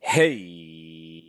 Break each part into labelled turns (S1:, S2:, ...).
S1: Hey,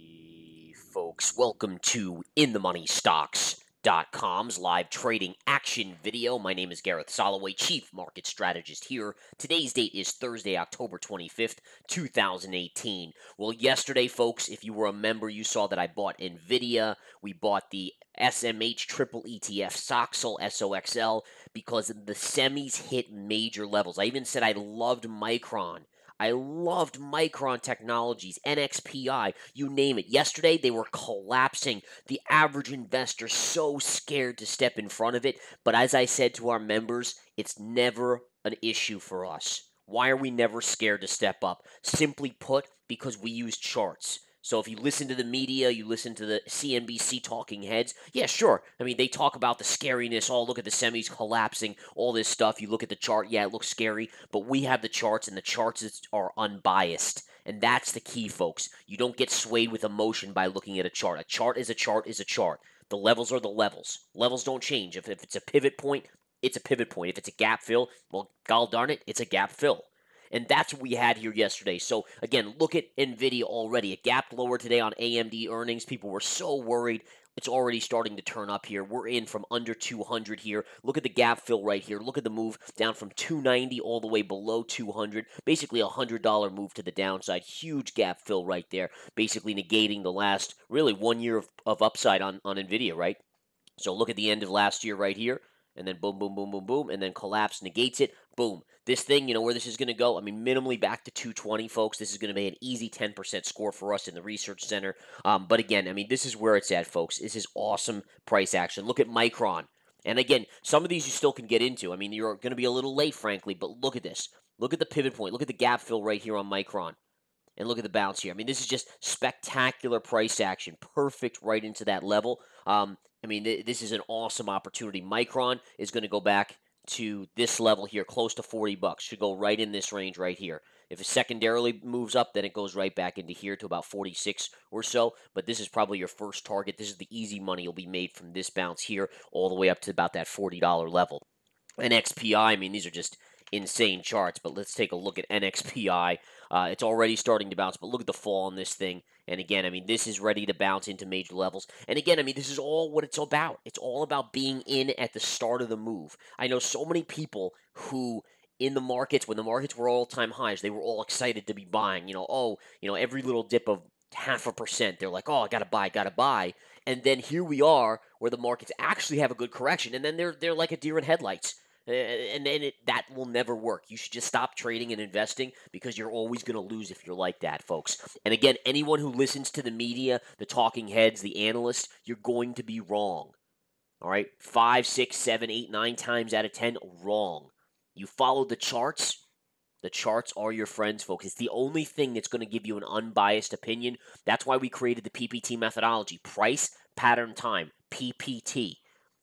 S1: folks, welcome to InTheMoneyStocks.com's live trading action video. My name is Gareth Soloway, Chief Market Strategist here. Today's date is Thursday, October 25th, 2018. Well, yesterday, folks, if you were a member, you saw that I bought NVIDIA. We bought the SMH Triple ETF SOXL SOXL because the semis hit major levels. I even said I loved Micron. I loved Micron Technologies, NXPI, you name it. Yesterday, they were collapsing. The average investor so scared to step in front of it. But as I said to our members, it's never an issue for us. Why are we never scared to step up? Simply put, because we use charts. So if you listen to the media, you listen to the CNBC talking heads, yeah, sure. I mean, they talk about the scariness. Oh, look at the semis collapsing, all this stuff. You look at the chart, yeah, it looks scary. But we have the charts, and the charts are unbiased. And that's the key, folks. You don't get swayed with emotion by looking at a chart. A chart is a chart is a chart. The levels are the levels. Levels don't change. If it's a pivot point, it's a pivot point. If it's a gap fill, well, gol darn it, it's a gap fill. And that's what we had here yesterday. So, again, look at NVIDIA already. It gapped lower today on AMD earnings. People were so worried. It's already starting to turn up here. We're in from under 200 here. Look at the gap fill right here. Look at the move down from 290 all the way below 200. Basically a $100 move to the downside. Huge gap fill right there. Basically negating the last, really, 1 year of upside on NVIDIA, right? So look at the end of last year right here. And then boom, boom, boom, boom, boom. And then collapse negates it. Boom. This thing, where this is going to go? I mean, minimally back to 220, folks. This is going to be an easy 10% score for us in the research center. But again, I mean, this is where it's at, folks. This is awesome price action. Look at Micron. And again, some of these you still can get into. I mean, you're going to be a little late, frankly, but look at this. Look at the pivot point. Look at the gap fill right here on Micron. And look at the bounce here. I mean, this is just spectacular price action. Perfect right into that level. I mean, this is an awesome opportunity. Micron is going to go back to this level here, close to $40. Should go right in this range right here. If it secondarily moves up, then it goes right back into here to about 46 or so. But this is probably your first target. This is the easy money you'll be made from this bounce here all the way up to about that $40 level. NXPI, I mean, these are just insane charts, but let's take a look at NXPI. It's already starting to bounce, but look at the fall on this thing. And again, I mean, this is ready to bounce into major levels. And again, I mean, this is all what it's about. It's all about being in at the start of the move. I know so many people who in the markets, when the markets were all-time highs, they were all excited to be buying. Every little dip of 0.5%, they're like, oh, I gotta buy. And then here we are, where the markets actually have a good correction, and then they're like a deer in headlights. And then that will never work. You should just stop trading and investing because you're always going to lose if you're like that, folks. And again, anyone who listens to the media, the talking heads, the analysts, you're going to be wrong. All right? 5, 6, 7, 8, 9 times out of 10, wrong. You follow the charts. The charts are your friends, folks. It's the only thing that's going to give you an unbiased opinion. That's why we created the PPT methodology. Price, pattern, time. PPT.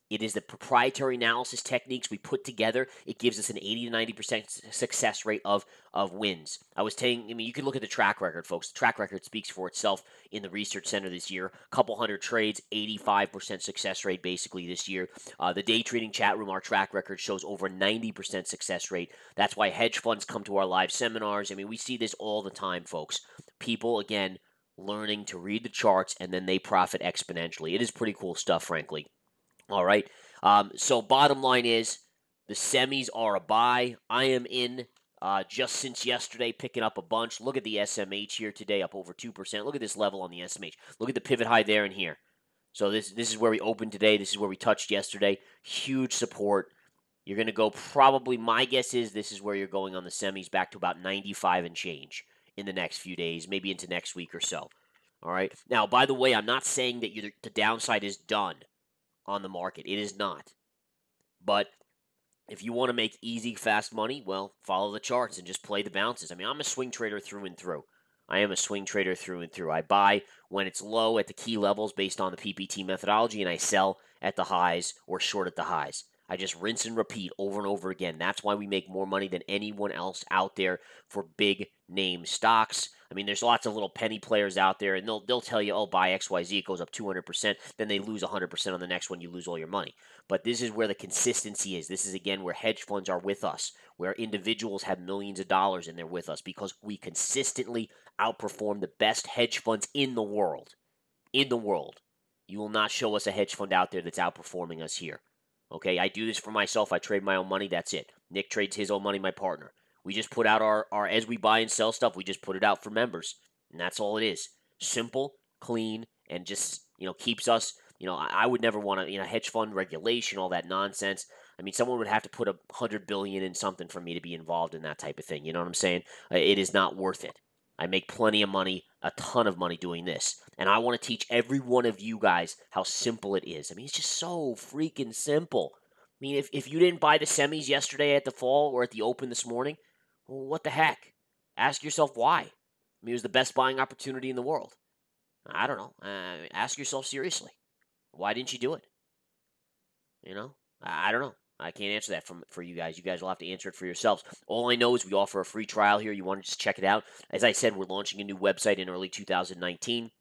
S1: It is the proprietary analysis techniques we put together. It gives us an 80 to 90% success rate of wins. I mean, you can look at the track record, folks. The track record speaks for itself in the research center this year. Couple hundred trades, 85% success rate basically this year. The day trading chat room, our track record shows over 90% success rate. That's why hedge funds come to our live seminars. I mean, we see this all the time, folks. People, again, learning to read the charts, and then they profit exponentially. It is pretty cool stuff, frankly. All right. So bottom line is the semis are a buy. I am in just since yesterday, picking up a bunch. Look at the SMH here today, up over 2%. Look at this level on the SMH. Look at the pivot high there and here. So this is where we opened today. This is where we touched yesterday. Huge support. You're going to go probably, my guess is this is where you're going on the semis, back to about 95 and change in the next few days, maybe into next week or so. All right. Now, by the way, I'm not saying that the downside is done on the market. It is not. But if you want to make easy, fast money, well, follow the charts and just play the bounces. I mean, I'm a swing trader through and through. I am a swing trader through and through. I buy when it's low at the key levels based on the PPT methodology, and I sell at the highs or short at the highs. I just rinse and repeat over and over again. That's why we make more money than anyone else out there for big name stocks. I mean, there's lots of little penny players out there, and they'll tell you, oh, buy XYZ, it goes up 200%. Then they lose 100% on the next one. You lose all your money. But this is where the consistency is. This is, again, where hedge funds are with us, where individuals have millions of dollars and they're with us because we consistently outperform the best hedge funds in the world. In the world. You will not show us a hedge fund out there that's outperforming us here. Okay, I do this for myself. I trade my own money. That's it. Nick trades his own money, my partner. We just put out our as we buy and sell stuff, we just put it out for members. And that's all it is. Simple, clean, and just, keeps us, I would never want to, hedge fund regulation, all that nonsense. I mean, someone would have to put 100 billion in something for me to be involved in that type of thing. You know what I'm saying? It is not worth it. I make plenty of money, a ton of money doing this. And I want to teach every one of you guys how simple it is. I mean, it's just so freaking simple. I mean, if you didn't buy the semis yesterday at the fall or at the open this morning, well, what the heck? Ask yourself why. I mean, it was the best buying opportunity in the world. I don't know. Ask yourself seriously. Why didn't you do it? I don't know. I can't answer that for you guys. You guys will have to answer it for yourselves. All I know is we offer a free trial here. You want to just check it out. As I said, we're launching a new website in early 2019.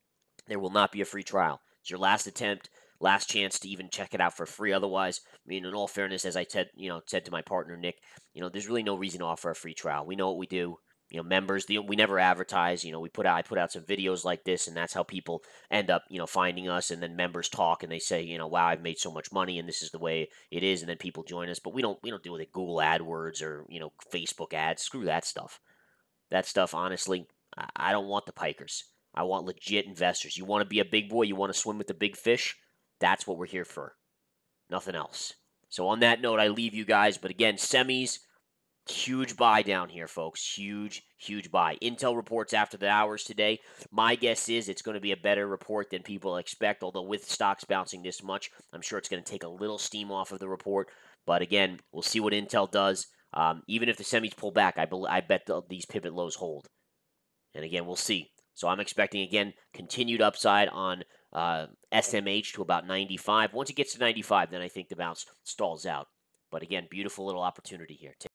S1: There will not be a free trial. It's your last attempt, last chance to even check it out for free. Otherwise, I mean, in all fairness, as I said to my partner Nick, there's really no reason to offer a free trial. We know what we do. Members, we never advertise. I put out some videos like this, and that's how people end up, finding us. And then members talk, and they say, wow, I've made so much money, and this is the way it is. And then people join us, but we don't deal with Google AdWords or Facebook ads. Screw that stuff. That stuff, honestly, I don't want the pikers. I want legit investors. You want to be a big boy, you want to swim with the big fish, that's what we're here for. Nothing else. So on that note, I leave you guys. But again, semis, huge buy down here, folks. Huge, huge buy. Intel reports after the hours today. My guess is it's going to be a better report than people expect, although with stocks bouncing this much, I'm sure it's going to take a little steam off of the report. But again, we'll see what Intel does. Even if the semis pull back, I bet these pivot lows hold. And again, we'll see. So I'm expecting, again, continued upside on SMH to about 95. Once it gets to 95, then I think the bounce stalls out. But again, beautiful little opportunity here.